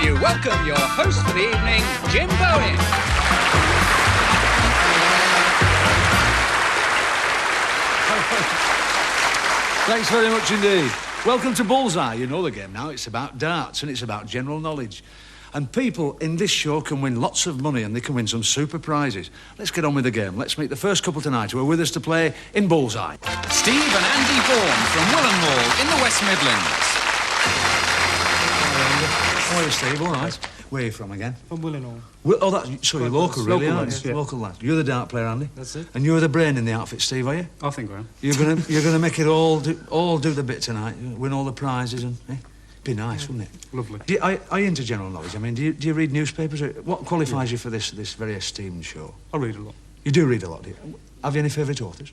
you welcome your host for the evening, Jim Bowen. Thanks very much indeed. Welcome to Bullseye. You know the game now. It's about darts and it's about general knowledge. And people in this show can win lots of money and they can win some super prizes. Let's get on with the game. Let's meet the first couple tonight who are with us to play in Bullseye. Steve and Andy Vaughan from Willenhall in the West Midlands. How are you, Steve? All right. Where are you from again? From Willenhall. Oh, that's so you're local, really, aren't you? Yeah. Local lad. You're the dart player, Andy. That's it. And you're the brain in the outfit, Steve, are you? I think I am. You're gonna make it all do the bit tonight. Win all the prizes and be nice, wouldn't it? Lovely. Are you into general knowledge? I mean, do you read newspapers? What qualifies you for this very esteemed show? I read a lot. You do read a lot, do you? Have you any favourite authors?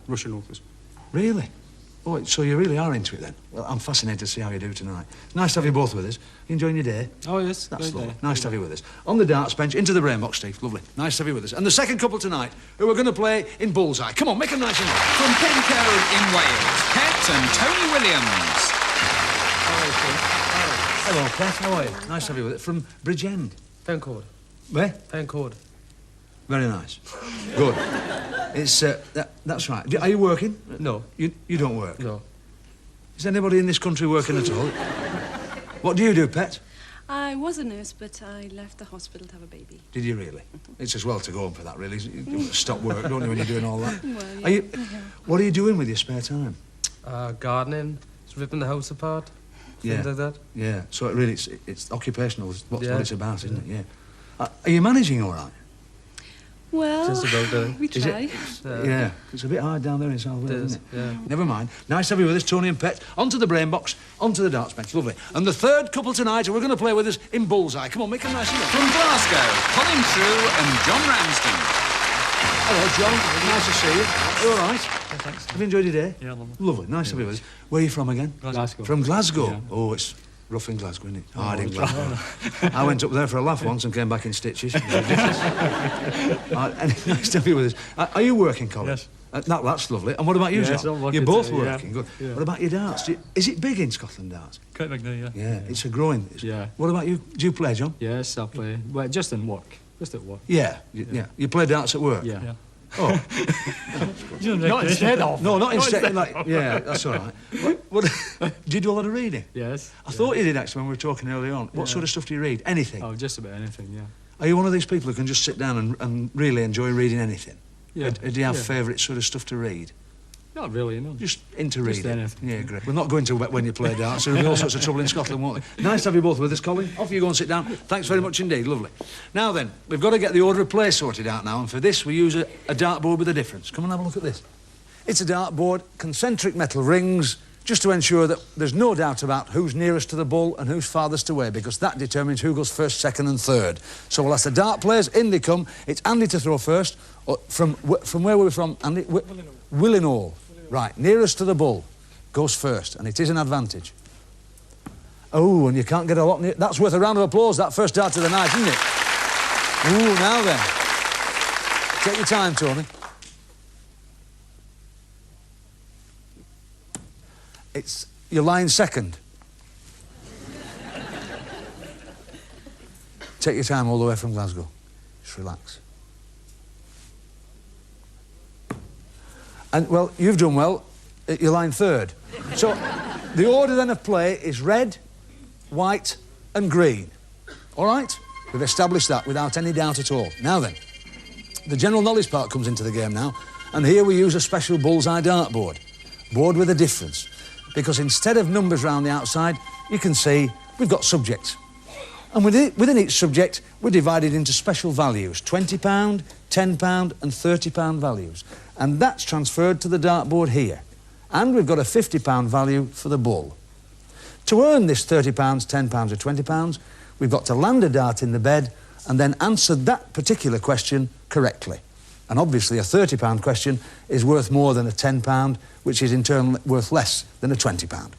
Russian authors. Really? Oh, so you really are into it then? Well, I'm fascinated to see how you do tonight. Nice to have you both with us. You enjoying your day? Oh, yes. That's lovely. Nice to have you with us. On the darts bench, into the brain box, Steve. Lovely. Nice to have you with us. And the second couple tonight, who are going to play in Bullseye. Come on, make them nice and nice. From Pencoed in Wales, Pet and Tony Williams. Hello, Pet. How are you? Nice to have you with us. From Bridgend. Pencoed. Where? Pencoed. Very nice. Good. It's, that's right. Are you working? No. You don't work? No. Is anybody in this country working at all? What do you do, Pet? I was a nurse, but I left the hospital to have a baby. Did you really? It's as well to go on for that, really. You stop work, don't you, when you're doing all that? Well, yeah. What are you doing with your spare time? Gardening, ripping the house apart, things like that. Yeah, so it's occupational, what it's about, isn't it? Yeah. Are you managing all right? Well, Just about doing. we try. Yeah, it's a bit hard down there in South Wales, isn't it? Yeah. Never mind. Nice to have you with us, Tony and Pet. Onto the brain box, onto the darts bench. Lovely. And the third couple tonight who are going to play with us in Bullseye. Come on, make them nice and nice. From Glasgow, Colin True and John Ramsden. Hello, John. Nice to see you. You all right? Yeah, thanks. Have you enjoyed your day? Yeah, lovely. Lovely. Nice to be with us. Where are you from again? Glasgow. From Glasgow? Yeah. Oh, it's rough in Glasgow, isn't it? Hard in Glasgow. I went up there for a laugh once and came back in stitches. Nice to be with us. Are you working, Colin? Yes. That's lovely. And what about you, Yes, John? I'm working You're both too, working. yeah. Good. Yeah. What about your darts? Is it big in Scotland, darts? Quite big there, yeah. Yeah, it's a growing. Yeah. What about you? Do you play, John? Yes, I play. Well, just in work. Just at work. Yeah. You play darts at work? Yeah. Oh. Not instead of. No, not instead. Yeah, that's all right. What, do you do a lot of reading? Yes. I thought you did, actually, when we were talking earlier on. What sort of stuff do you read? Anything? Oh, just about anything, yeah. Are you one of these people who can just sit down and really enjoy reading anything? Yeah. Do you have favourite sort of stuff to read? Not really, no. Just into reading? anything. Yeah, great. We're not going to when you play darts. There'll be all sorts of trouble in Scotland, won't there? Nice to have you both with us, Colin. Off you go and sit down. Thanks very much indeed. Lovely. Now then, we've got to get the order of play sorted out now, and for this we use a dartboard with a difference. Come and have a look at this. It's a dartboard, concentric metal rings, just to ensure that there's no doubt about who's nearest to the ball and who's farthest away, because that determines who goes first, second and third. So we'll ask the dart players, in they come. It's Andy to throw first. From where were we from, Andy? Willenhall. Right, nearest to the bull goes first, and it is an advantage. Oh, and you can't get a lot near. That's worth a round of applause, that first dart of the night, isn't it? Ooh, now then. Take your time, Tony. You're lying second. Take your time all the way from Glasgow. Just relax. And, well, you've done well. You're lying third. So, the order then of play is red, white and green. All right? We've established that without any doubt at all. Now then, the general knowledge part comes into the game now, and here we use a special Bullseye dartboard. Board with a difference. Because instead of numbers round the outside, you can see we've got subjects. And within each subject, we're divided into special values, £20, £10 and £30 values. And that's transferred to the dartboard here. And we've got a £50 value for the bull. To earn this £30, £10 or £20, we've got to land a dart in the bed and then answer that particular question correctly. And obviously a £30 question is worth more than a £10, which is in turn worth less than a £20.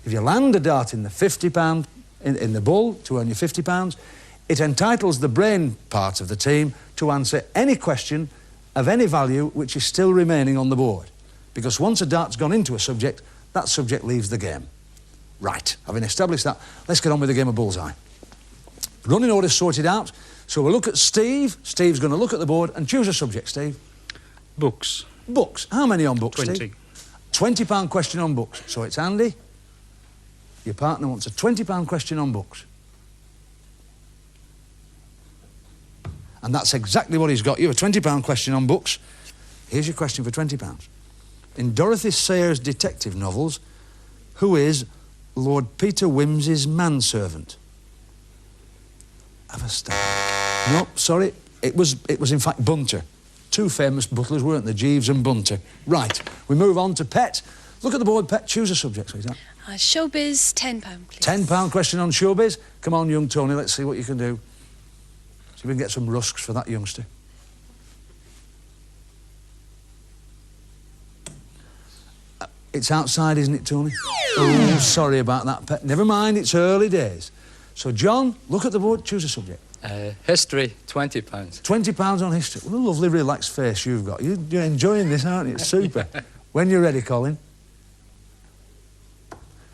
If you land a dart in the £50, in the bull, to earn your £50, it entitles the brain part of the team to answer any question of any value which is still remaining on the board. Because once a dart's gone into a subject, that subject leaves the game. Right, having established that, let's get on with the game of Bullseye. Running order sorted out, so we'll look at Steve. Steve's going to look at the board and choose a subject, Steve. Books. Books. How many on books, 20. Steve? £20 question on books. So it's Andy. Your partner wants a £20 question on books. And that's exactly what he's got you, a £20 question on books. Here's your question for £20. In Dorothy Sayers' detective novels, who is Lord Peter Wimsey's manservant? Have a stab. No, sorry, it was in fact Bunter. Two famous butlers, weren't they? Jeeves and Bunter. Right, we move on to Pet. Look at the board, Pet. Choose a subject, sweetheart. Showbiz, £10, please. £10 question on showbiz. Come on, young Tony, let's see what you can do. See if we can get some rusks for that youngster. It's outside, isn't it, Tony? Oh, sorry about that, Pet. Never mind, it's early days. So, John, look at the board, choose a subject. History, £20. £20 on history. What a lovely, relaxed face you've got. You're enjoying this, aren't you? It's super. When you're ready, Colin.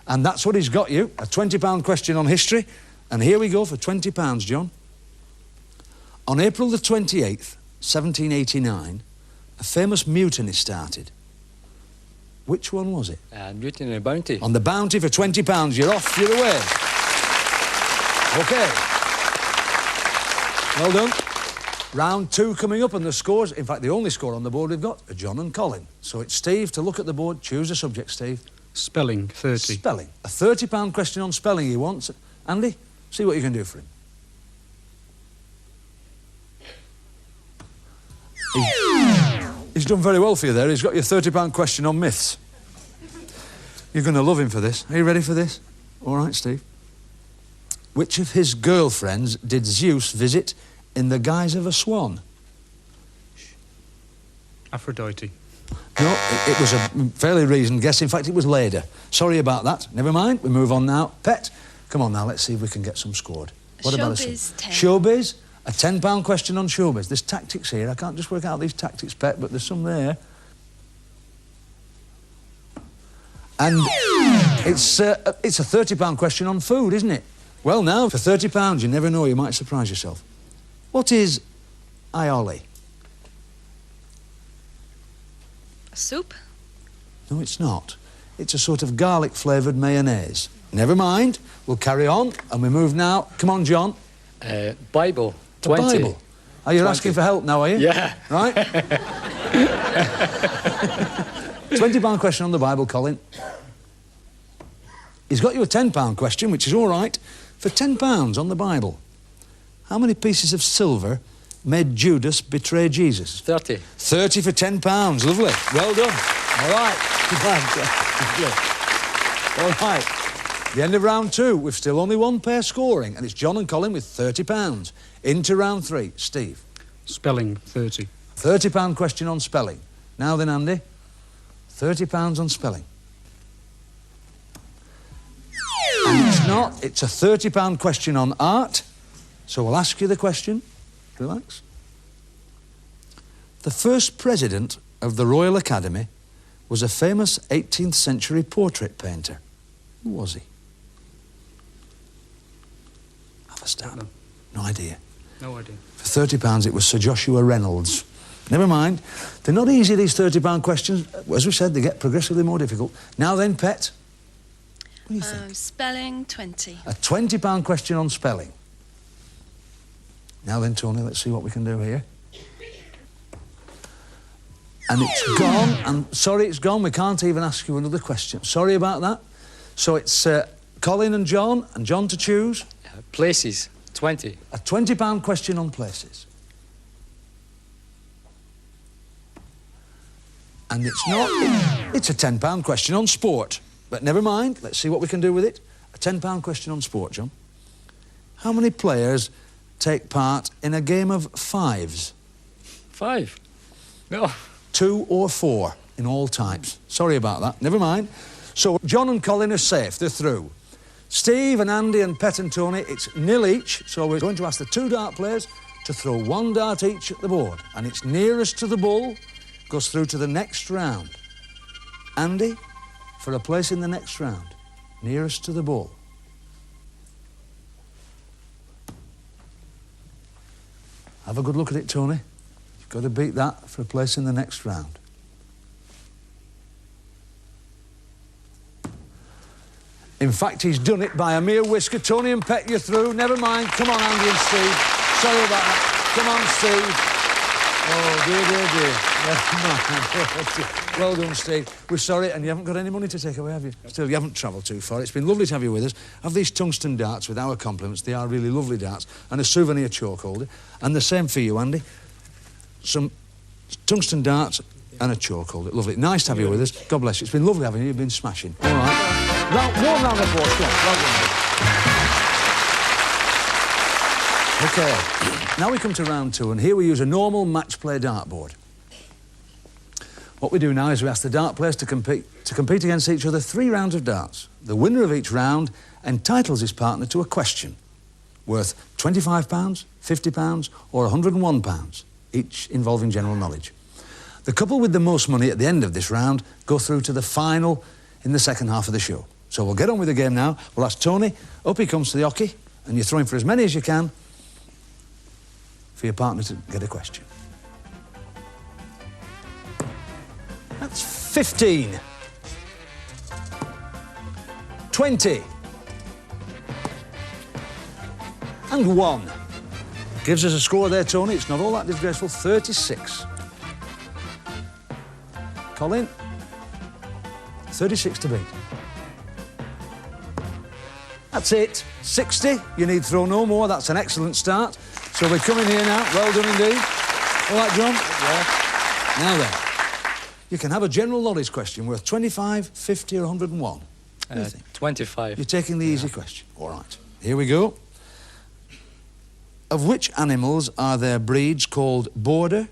And that's what he's got you, a £20 question on history. And here we go for £20, John. On April the 28th, 1789, a famous mutiny started. Which one was it? Mutiny Bounty. On the Bounty for £20. You're off, you're away. OK. Well done. Round 2 coming up, and the scores, in fact, the only score on the board we've got are John and Colin. So it's Steve to look at the board. Choose a subject, Steve. Spelling, 30. Spelling. A £30 question on spelling he wants. Andy, see what you can do for him. He's done very well for you there. He's got your £30 question on myths. You're going to love him for this. Are you ready for this? All right, Steve. Which of his girlfriends did Zeus visit in the guise of a swan? Aphrodite. No, it was a fairly reasoned guess. In fact, it was Leda. Sorry about that. Never mind. We move on now. Pet, come on now. Let's see if we can get some scored. What about Showbiz, 10. Showbiz? A £10 question on showbiz. There's tactics here. I can't just work out these tactics, Pet, but there's some there. And it's a £30 question on food, isn't it? Well, now, for £30, you never know, you might surprise yourself. What is aioli? A soup? No, it's not. It's a sort of garlic-flavoured mayonnaise. Never mind. We'll carry on, and we move now. Come on, John. Bible, The 20. Bible. Are you 20. asking for help now, are you? Yeah. Right? £20 question on the Bible, Colin. He's got you a £10 question, which is all right. For £10 on the Bible, how many pieces of silver made Judas betray Jesus? 30. 30 for £10. Lovely. Well done. All right. All right. The end of round 2. We've still only one pair scoring, and it's John and Colin with £30. Into round 3. Steve. Spelling, 30. £30 question on spelling. Now then, Andy. £30 on spelling. And it's not. It's a £30 question on art. So we'll ask you the question. Relax. The first president of the Royal Academy was a famous 18th century portrait painter. Who was he? Have a stab. No idea. No idea. For £30, it was Sir Joshua Reynolds. Never mind. They're not easy, these £30 questions. As we said, they get progressively more difficult. Now then, Pet. What do you think? Spelling, 20. A £20 question on spelling. Now then, Tony, let's see what we can do here. And it's gone. And sorry, it's gone. We can't even ask you another question. Sorry about that. So it's Colin and John to choose. Places, 20. A £20 question on places. And it's not. It's a £10 question on sport. But never mind. Let's see what we can do with it. A £10 question on sport, John. How many players take part in a game of fives? 5. No. 2 or 4 in all types. Sorry about that. Never mind. So John and Colin are safe. They're through. Steve and Andy and Pet and Tony, it's nil each. So we're going to ask the 2 dart players to throw 1 dart each at the board. And it's nearest to the bull goes through to the next round. Andy, for a place in the next round. nearest to the ball. Have a good look at it, Tony. You've got to beat that for a place in the next round. In fact, he's done it by a mere whisker. Tony and Pet, you're through. Never mind. Come on, Andy and Steve. Sorry about that. Come on, Steve. Oh, dear, dear, dear. Never mind. Well done, Steve. We're sorry, and you haven't got any money to take away, have you? Still, you haven't travelled too far. It's been lovely to have you with us. Have these tungsten darts with our compliments. They are really lovely darts. And a souvenir chalk holder. And the same for you, Andy. Some tungsten darts and a chalk holder. Lovely. Nice to have you with us. God bless you. It's been lovely having you. You've been smashing. All right. One round of applause. Come on. Well done. OK. Now we come to round 2, and here we use a normal match play dartboard. What we do now is we ask the dart players to compete against each other 3 rounds of darts. The winner of each round entitles his partner to a question worth £25, £50 or £101, each involving general knowledge. The couple with the most money at the end of this round go through to the final in the second half of the show. So we'll get on with the game now. We'll ask Tony. Up he comes to the hockey, and you're throwing for as many as you can for your partner to get a question. That's 15. 20. And 1. Gives us a score there, Tony. It's not all that disgraceful. 36. Colin. 36 to beat. That's it. 60. You need throw no more. That's an excellent start. So we're coming here now. Well done indeed. All right, John? Yeah. Now then, you can have a general knowledge question worth 25, 50 or 101. What do you think? 25. You're taking the easy question. All right. Here we go. Of which animals are there breeds called Border,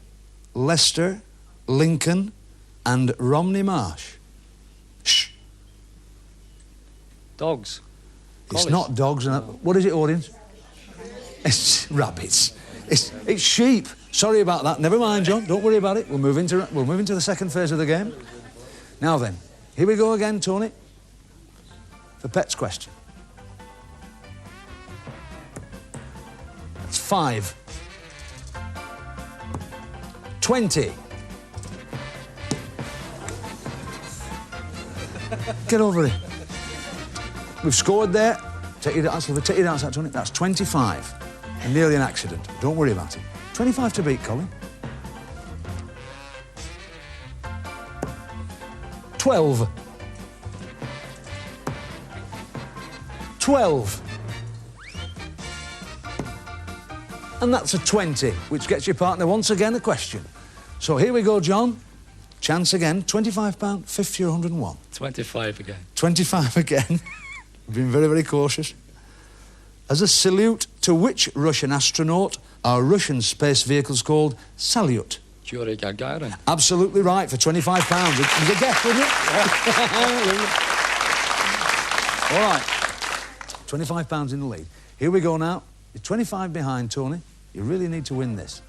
Leicester, Lincoln and Romney Marsh? Shh. Dogs. It's not dogs. And what is it, audience? It's rabbits. It's sheep. Sorry about that. Never mind, John. Don't worry about it. We'll move into the second phase of the game. Now then, here we go again, Tony. The Pet's question. It's 5. 20. Get over it. We've scored there. Take your dance, out, Tony. That's 25. And nearly an accident. Don't worry about it. 25 to beat, Colin. 12. 12. And that's a 20, which gets your partner once again a question. So here we go, John. Chance again. £25, 50 or 101. 25 again. 25 again. We've been very, very cautious. As a salute to which Russian astronaut are Russian space vehicles called Salyut? Yuri Gagarin. Absolutely right, for £25. It was a guess, wasn't it? All right. £25 in the lead. Here we go now. You're 25 behind, Tony. You really need to win this.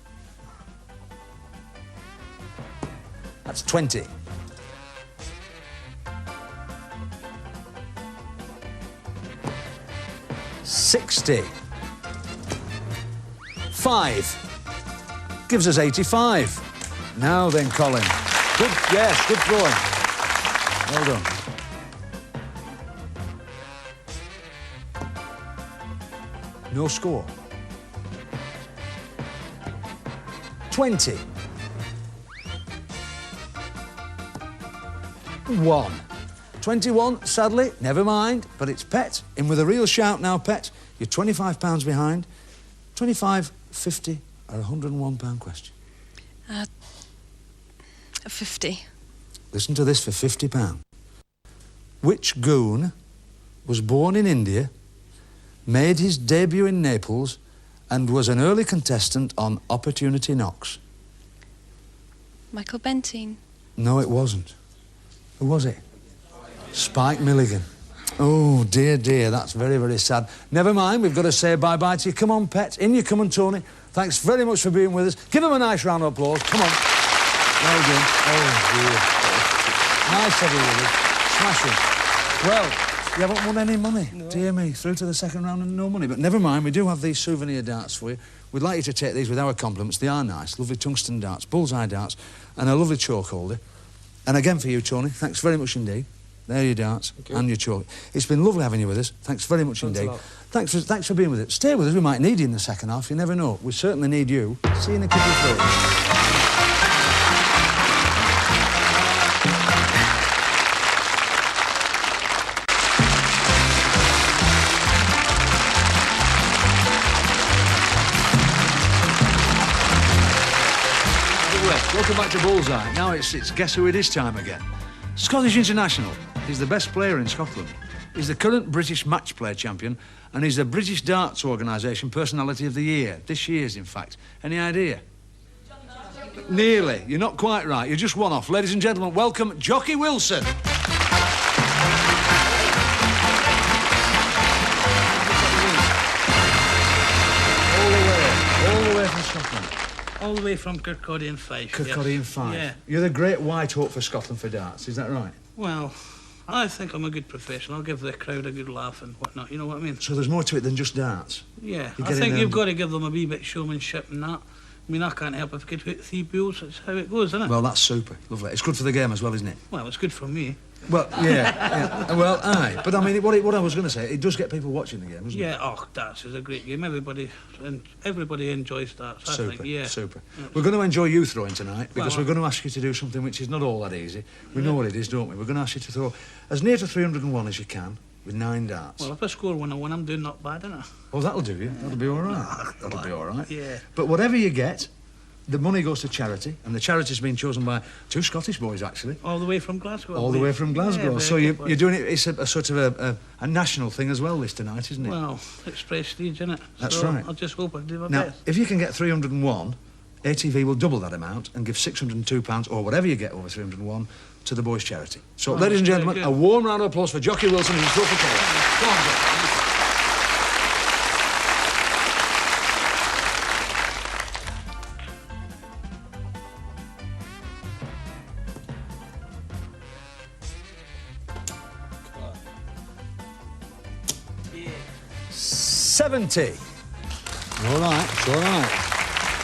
That's 20. 60. 5. Gives us 85. Now then, Colin. Good, yes, good throwing. Well done. No score. 20. 1. 21, sadly, never mind, but it's Pet. In with a real shout now, Pet. You're £25 behind. 25, 50 or £101 question. 50. Listen to this for £50. Which goon was born in India, made his debut in Naples and was an early contestant on Opportunity Knocks? Michael Bentine. No, it wasn't. Who was it? Spike Milligan. Oh, dear, dear, that's very, very sad. Never mind, we've got to say bye-bye to you. Come on, Pet. In you come on, Tony. Thanks very much for being with us. Give them a nice round of applause. Come on. Well done. Oh, dear. Nice to have you with us. Smashing. Well, You haven't won any money. No. Dear me, through to the second round and no money. But never mind, we do have these souvenir darts for you. We'd like you to take these with our compliments. They are nice, lovely tungsten darts, bullseye darts, and a lovely chalk holder. And again for you, Tony, thanks very much indeed. There are your darts and your chalk. It's been lovely having you with us. Thanks very much indeed. Thanks for being with us. Stay with us, we might need you in the second half, you never know. We certainly need you. See you in a couple of throws. Welcome back to Bullseye. Now it's Guess Who It Is time again. Scottish international. He's the best player in Scotland. He's the current British match play champion, and he's the British Darts Organisation Personality of the Year. This year's, in fact. Any idea? Nearly. You're not quite right. You're just one off. Ladies and gentlemen, welcome Jocky Wilson. All the way from Scotland. All the way from Kirkcaldy and Fife. Kirkcaldy and Fife. Yeah. You're the great white hope for Scotland for darts, is that right? Well, I think I'm a good professional. I'll give the crowd a good laugh and whatnot, you know what I mean? So there's more to it than just darts? Yeah, I think you've got to give them a wee bit showmanship and that. I mean, I can't help if I could hit 3 balls. That's how it goes, isn't it? Well, that's super. Lovely. It's good for the game as well, isn't it? Well, it's good for me. Well, yeah. Well, aye. But, I mean, what I was going to say, it does get people watching the game, doesn't it? Yeah, oh, darts is a great game. Everybody enjoys darts, I think, yeah. Super. We're going to enjoy you throwing tonight, because we're going to ask you to do something which is not all that easy. We know what it is, don't we? We're going to ask you to throw as near to 301 as you can, with 9 darts. Well, if I score 101, I'm doing not bad, innit? Oh, that'll do you. That'll be all right. That'll be all right. Yeah. But whatever you get, the money goes to charity, and the charity's been chosen by 2 Scottish boys, actually. All the way from Glasgow. All the way from Glasgow. Yeah, so you're doing it, it's a sort of a national thing as well, this tonight, isn't it? Well, it's prestige, isn't it? That's so right. I'll just hope I do my Now, best. if you can get 301, ATV will double that amount and give £602, or whatever you get over 301, to the boys' charity. So, ladies and gentlemen, a warm round of applause for Jocky Wilson and his trophy player. Go on, Jocky. Yeah. 70. All right, it's all right.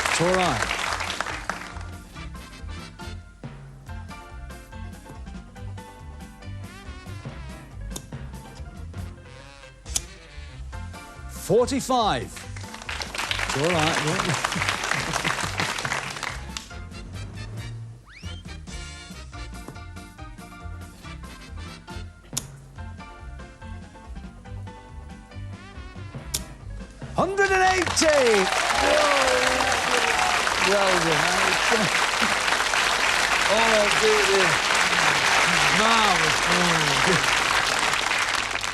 It's all right. $45. It's all right, don't you? $180. Well done. Oh, dear. Marvellous.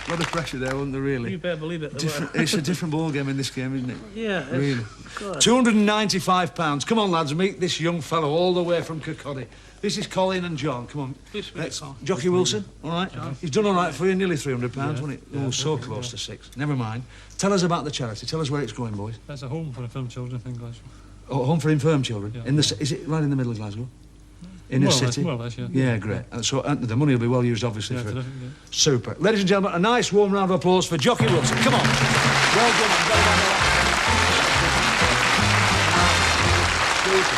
A lot of pressure there, wasn't there, really? You better believe it. It's a different ball game in this game, isn't it? Yeah. Really. God. £295. Come on, lads, meet this young fellow all the way from Kirkcaldy. This is Colin and John. Come on. Jocky Wilson, all right? He's done all right for you, nearly £300, wasn't it? Oh, so close to 6. Never mind. Tell us about the charity. Tell us where it's going, boys. That's a home for infirm children in Glasgow. Oh, home for infirm children? Yeah. Is it right in the middle of Glasgow? In a city? More or less, yeah. Yeah, great. And so the money will be well used, obviously. Yeah, for terrific, yeah. Super. Ladies and gentlemen, a nice warm round of applause for Jocky Wilson. Come on. Well done. Super.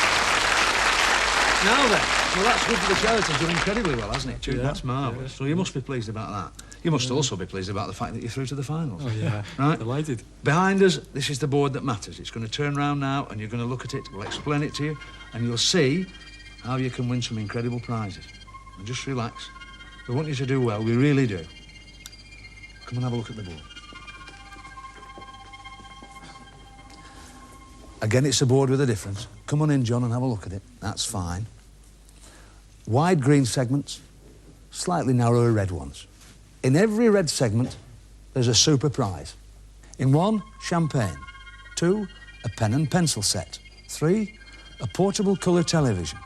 Now then, well, that's good for the charity. It's done incredibly well, hasn't it? Yeah, that's marvellous. So you must be pleased about that. You must also be pleased about the fact that you're through to the finals. Oh, yeah. Right? Delighted. Behind us, this is the board that matters. It's going to turn round now, and you're going to look at it. We'll explain it to you, and you'll see how you can win some incredible prizes. And just relax. We want you to do well. We really do. Come and have a look at the board. Again, it's a board with a difference. Come on in, John, and have a look at it. That's fine. Wide green segments, slightly narrower red ones. In every red segment, there's a super prize. In 1, champagne. 2, a pen and pencil set. 3, a portable colour television.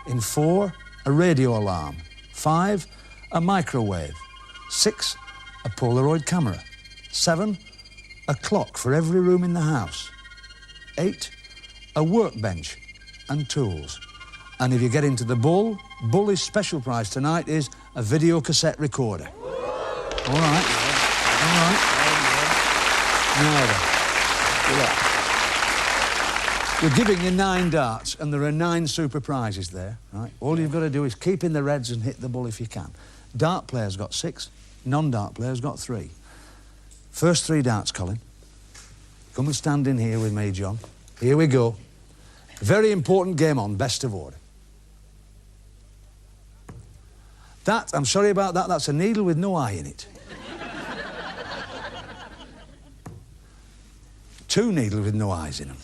In 4, a radio alarm. 5, a microwave. 6, a Polaroid camera. 7, a clock for every room in the house. 8, a workbench and tools. And if you get into the Bull's special prize tonight is a video cassette recorder. All right. All right. Now then. We're giving you 9 darts, and there are 9 super prizes there, right? All you've got to do is keep in the reds and hit the bull if you can. Dart players got 6, non-dart players got 3. First 3 darts, Colin. Come and stand in here with me, John. Here we go. Very important game on, best of order. That, I'm sorry about that, that's a needle with no eye in it. 2 needles with no eyes in them.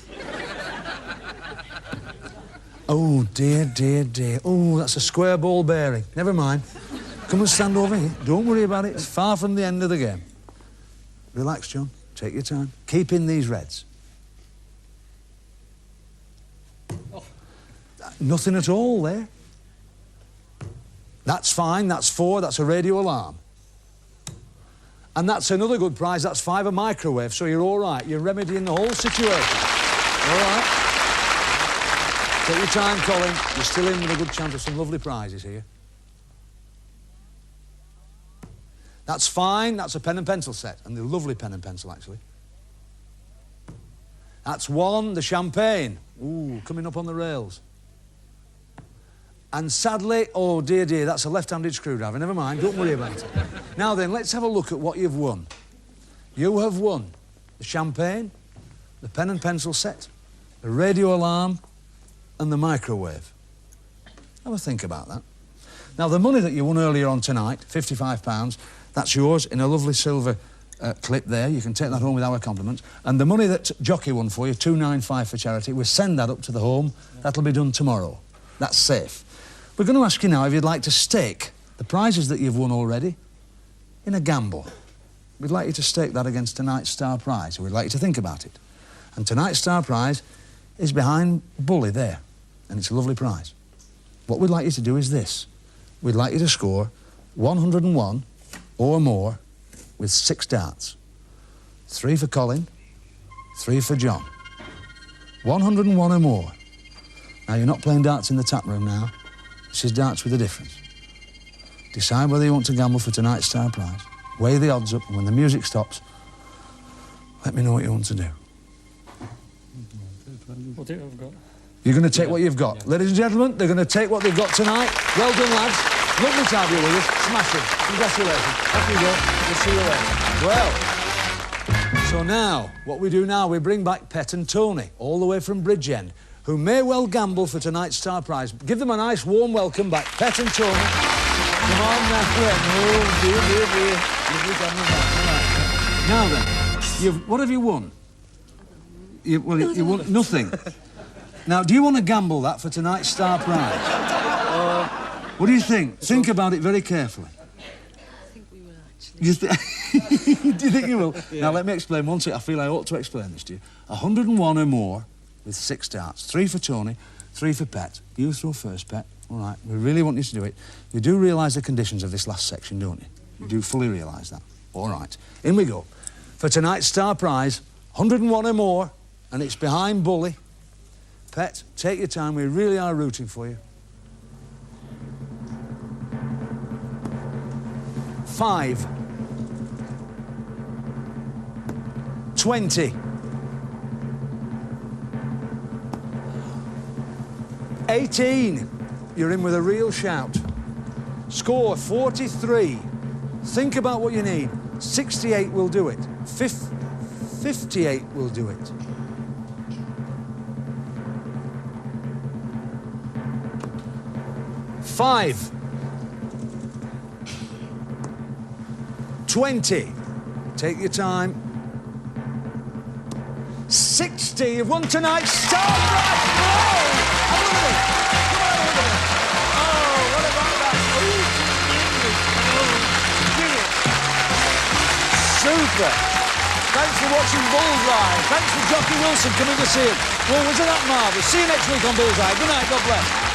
Oh, dear, dear, dear. Oh, that's a square ball bearing. Never mind. Come and stand over here. Don't worry about it. It's far from the end of the game. Relax, John. Take your time. Keep in these reds. Oh. Nothing at all there. That's fine. That's 4. That's a radio alarm. And that's another good prize. That's 5 a microwave, so you're all right. You're remedying the whole situation. All right? Take your time, Colin. You're still in with a good chance of some lovely prizes here. That's fine. That's a pen and pencil set, and they're lovely pen and pencil, actually. That's 1, the champagne. Ooh, coming up on the rails. And sadly, oh dear, dear, that's a left-handed screwdriver. Never mind, don't worry about it. Now then, let's have a look at what you've won. You have won the champagne, the pen and pencil set, the radio alarm, and the microwave. Have a think about that. Now, the money that you won earlier on tonight, £55, that's yours in a lovely silver clip there. You can take that home with our compliments. And the money that Jocky won for you, £295 for charity, we'll send that up to the home. That'll be done tomorrow. That's safe. We're going to ask you now if you'd like to stake the prizes that you've won already in a gamble. We'd like you to stake that against tonight's star prize. We'd like you to think about it. And tonight's star prize is behind Bully there. And it's a lovely prize. What we'd like you to do is this. We'd like you to score 101 or more with 6 darts. 3 for Colin, 3 for John. 101 or more. Now, you're not playing darts in the tap room now. This is darts with a difference. Decide whether you want to gamble for tonight's star prize. Weigh the odds up, and when the music stops, let me know what you want to do. We'll take what I've got. You're going to take what you've got. Yeah. Ladies and gentlemen, they're going to take what they've got tonight. Well done, lads. Lovely to have you with us. Smashing. Congratulations. Off you go. We'll see you later. Well, so now, what we do now, we bring back Pet and Tony, all the way from Bridgend, who may well gamble for tonight's star prize. Give them a nice, warm welcome back. Pet and Tony. Come on now, friend. Oh, dear, dear, dear. Lovely to have you back. Now then, what have you won? You won nothing. Now, do you want to gamble that for tonight's star prize? What do you think? Think about it very carefully. I think we will, actually. Do you think you will? Yeah. Now, let me explain one thing. I feel I ought to explain this to you. 101 or more with 6 darts. 3 for Tony, 3 for Pet. You throw first, Pet. All right, we really want you to do it. You do realise the conditions of this last section, don't you? You do fully realise that. All right, in we go. For tonight's star prize, 101 or more, and it's behind Bully. Pet, take your time. We really are rooting for you. 5. 20. 18. You're in with a real shout. Score 43. Think about what you need. 68 will do it. 58 will do it. 5. 20. Take your time. 60. You've won tonight's star prize. Oh, look at it. Come on, look at it. Oh, what about that? Super. Thanks for watching Bullseye. Thanks for Jocky Wilson coming to see us. Well, wasn't that marvellous? See you next week on Bullseye. Good night. God bless.